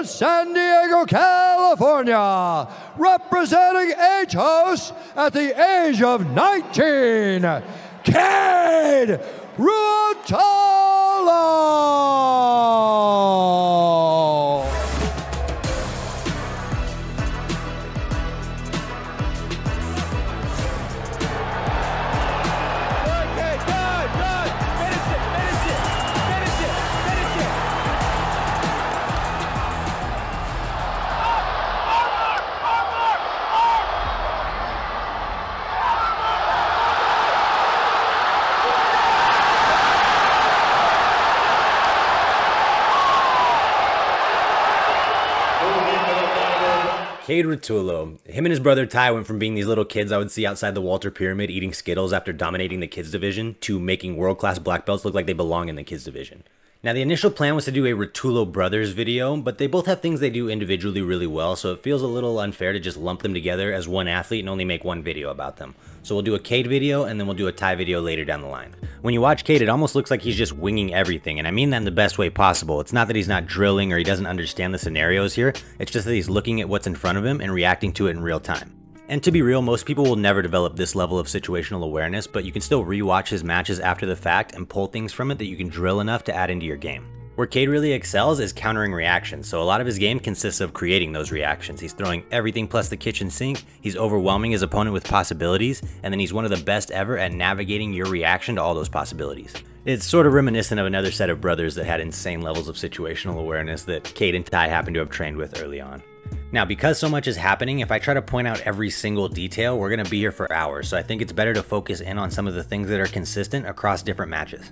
from San Diego, California, representing Atos at the age of 19, Kade Ruotolo! Kade Ruotolo. Him and his brother Ty went from being these little kids I would see outside the Walter Pyramid eating Skittles after dominating the kids division to making world-class black belts look like they belong in the kids division. Now the initial plan was to do a Ruotolo brothers video, but they both have things they do individually really well, so it feels a little unfair to just lump them together as one athlete and only make one video about them. So we'll do a Kade video and then we'll do a Ty video later down the line. When you watch Kade, it almost looks like he's just winging everything, and I mean that in the best way possible. It's not that he's not drilling or he doesn't understand the scenarios here, it's just that he's looking at what's in front of him and reacting to it in real time. And to be real, most people will never develop this level of situational awareness, but you can still rewatch his matches after the fact and pull things from it that you can drill enough to add into your game. Where Kade really excels is countering reactions, so a lot of his game consists of creating those reactions. He's throwing everything plus the kitchen sink, he's overwhelming his opponent with possibilities, and then he's one of the best ever at navigating your reaction to all those possibilities. It's sort of reminiscent of another set of brothers that had insane levels of situational awareness that Kade and Ty happen to have trained with early on. Now, because so much is happening, if I try to point out every single detail, we're going to be here for hours, so I think it's better to focus in on some of the things that are consistent across different matches.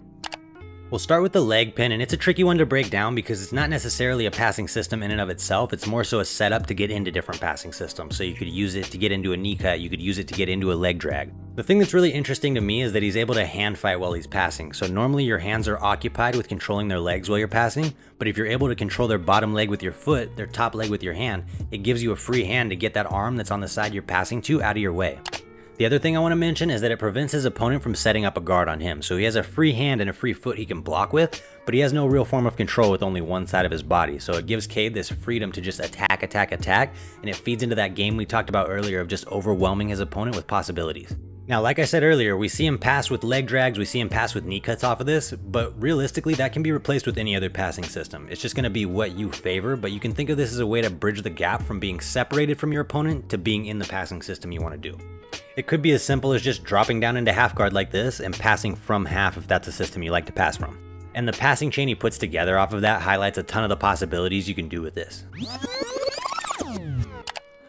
We'll start with the leg pin, and it's a tricky one to break down because it's not necessarily a passing system in and of itself, it's more so a setup to get into different passing systems. So you could use it to get into a knee cut, you could use it to get into a leg drag. The thing that's really interesting to me is that he's able to hand fight while he's passing. So normally your hands are occupied with controlling their legs while you're passing, but if you're able to control their bottom leg with your foot, their top leg with your hand, it gives you a free hand to get that arm that's on the side you're passing to out of your way. The other thing I want to mention is that it prevents his opponent from setting up a guard on him, so he has a free hand and a free foot he can block with, but he has no real form of control with only one side of his body, so it gives Kade this freedom to just attack, and it feeds into that game we talked about earlier of just overwhelming his opponent with possibilities. Now, like I said earlier, we see him pass with leg drags, we see him pass with knee cuts off of this, but realistically that can be replaced with any other passing system. It's just going to be what you favor, but you can think of this as a way to bridge the gap from being separated from your opponent to being in the passing system you want to do. It could be as simple as just dropping down into half guard like this and passing from half if that's a system you like to pass from. And the passing chain he puts together off of that highlights a ton of the possibilities you can do with this.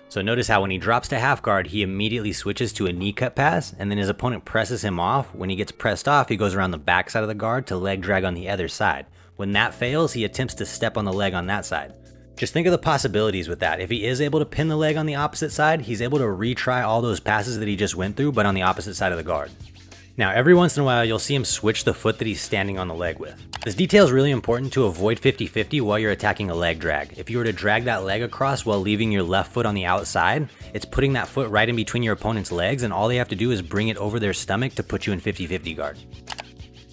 So notice how when he drops to half guard, he immediately switches to a knee cut pass, and then his opponent presses him off. When he gets pressed off, he goes around the back side of the guard to leg drag on the other side. When that fails, he attempts to step on the leg on that side. Just think of the possibilities with that. If he is able to pin the leg on the opposite side, he's able to retry all those passes that he just went through, but on the opposite side of the guard. Now, every once in a while, you'll see him switch the foot that he's standing on the leg with. This detail is really important to avoid 50-50 while you're attacking a leg drag. If you were to drag that leg across while leaving your left foot on the outside, it's putting that foot right in between your opponent's legs, and all they have to do is bring it over their stomach to put you in 50-50 guard.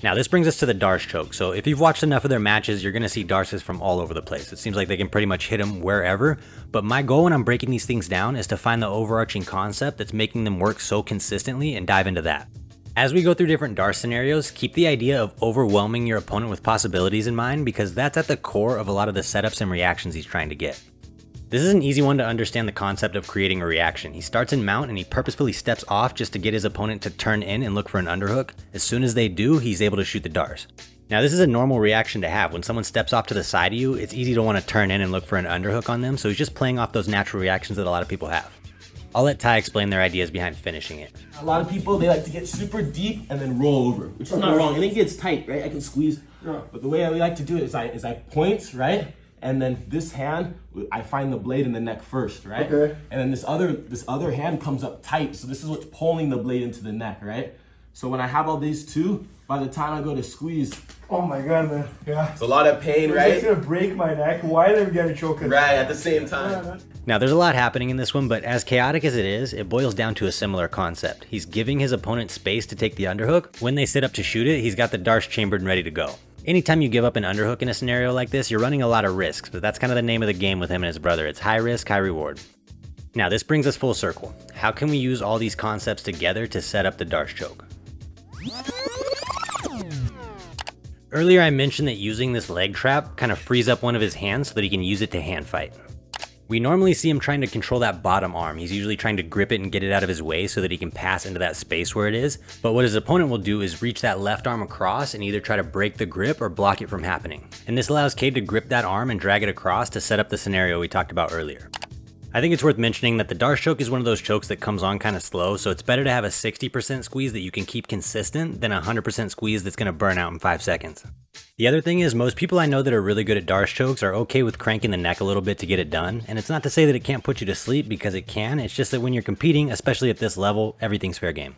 Now this brings us to the Darce Choke. So if you've watched enough of their matches, you're going to see Darces from all over the place. It seems like they can pretty much hit them wherever, but my goal when I'm breaking these things down is to find the overarching concept that's making them work so consistently and dive into that. As we go through different Darce scenarios, keep the idea of overwhelming your opponent with possibilities in mind, because that's at the core of a lot of the setups and reactions he's trying to get. This is an easy one to understand the concept of creating a reaction. He starts in mount and he purposefully steps off just to get his opponent to turn in and look for an underhook. As soon as they do, he's able to shoot the Darce. Now this is a normal reaction to have. When someone steps off to the side of you, it's easy to want to turn in and look for an underhook on them, so he's just playing off those natural reactions that a lot of people have. I'll let Ty explain their ideas behind finishing it. A lot of people, they like to get super deep and then roll over, which is not wrong. And it gets tight, right? I can squeeze. But the way I like to do it is I point, right? And then this hand, I find the blade in the neck first, right? Okay. And then this other hand comes up tight. So this is what's pulling the blade into the neck, right? So when I have all these two, by the time I go to squeeze, oh my god, man. Yeah. It's a lot of pain, right? It's gonna break my neck. Why did I get a choke? Right, at the same time. Now there's a lot happening in this one, but as chaotic as it is, it boils down to a similar concept. He's giving his opponent space to take the underhook. When they sit up to shoot it, he's got the Darce chambered and ready to go. Anytime you give up an underhook in a scenario like this, you're running a lot of risks, but that's kind of the name of the game with him and his brother. It's high risk, high reward. Now this brings us full circle. How can we use all these concepts together to set up the Darce Choke? Earlier I mentioned that using this leg trap kind of frees up one of his hands so that he can use it to hand fight. We normally see him trying to control that bottom arm. He's usually trying to grip it and get it out of his way so that he can pass into that space where it is. But what his opponent will do is reach that left arm across and either try to break the grip or block it from happening. And this allows Kade to grip that arm and drag it across to set up the scenario we talked about earlier. I think it's worth mentioning that the Darce Choke is one of those chokes that comes on kind of slow, so it's better to have a 60% squeeze that you can keep consistent than a 100% squeeze that's going to burn out in 5 seconds. The other thing is, most people I know that are really good at Darce Chokes are okay with cranking the neck a little bit to get it done, and it's not to say that it can't put you to sleep, because it can. It's just that when you're competing, especially at this level, everything's fair game.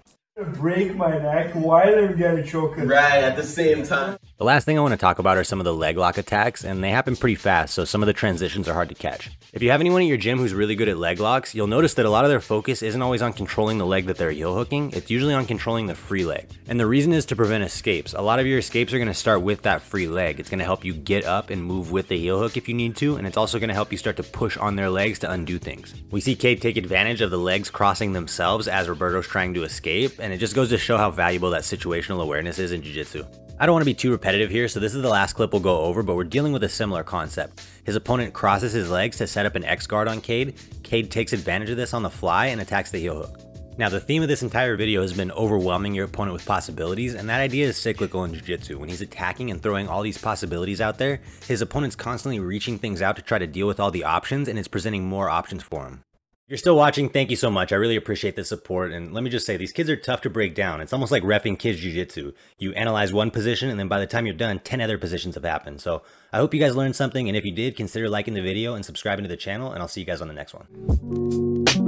Break my neck while I'm getting choked. Right, at the same time. The last thing I want to talk about are some of the leg lock attacks, and they happen pretty fast, so some of the transitions are hard to catch. If you have anyone at your gym who's really good at leg locks, you'll notice that a lot of their focus isn't always on controlling the leg that they're heel hooking, it's usually on controlling the free leg. And the reason is to prevent escapes. A lot of your escapes are going to start with that free leg. It's going to help you get up and move with the heel hook if you need to, and it's also going to help you start to push on their legs to undo things. We see Kade take advantage of the legs crossing themselves as Roberto's trying to escape, and it just goes to show how valuable that situational awareness is in Jiu-Jitsu. I don't want to be too repetitive here, so this is the last clip we'll go over, but we're dealing with a similar concept. His opponent crosses his legs to set up an X guard on Kade. Kade takes advantage of this on the fly and attacks the heel hook. Now the theme of this entire video has been overwhelming your opponent with possibilities, and that idea is cyclical in Jiu-Jitsu. When he's attacking and throwing all these possibilities out there, his opponent's constantly reaching things out to try to deal with all the options, and it's presenting more options for him. If you're still watching, thank you so much. I really appreciate the support, and let me just say, these kids are tough to break down. It's almost like reffing kids jiu-jitsu. You analyze one position, and then by the time you're done, 10 other positions have happened. So I hope you guys learned something, and if you did, consider liking the video and subscribing to the channel, and I'll see you guys on the next one.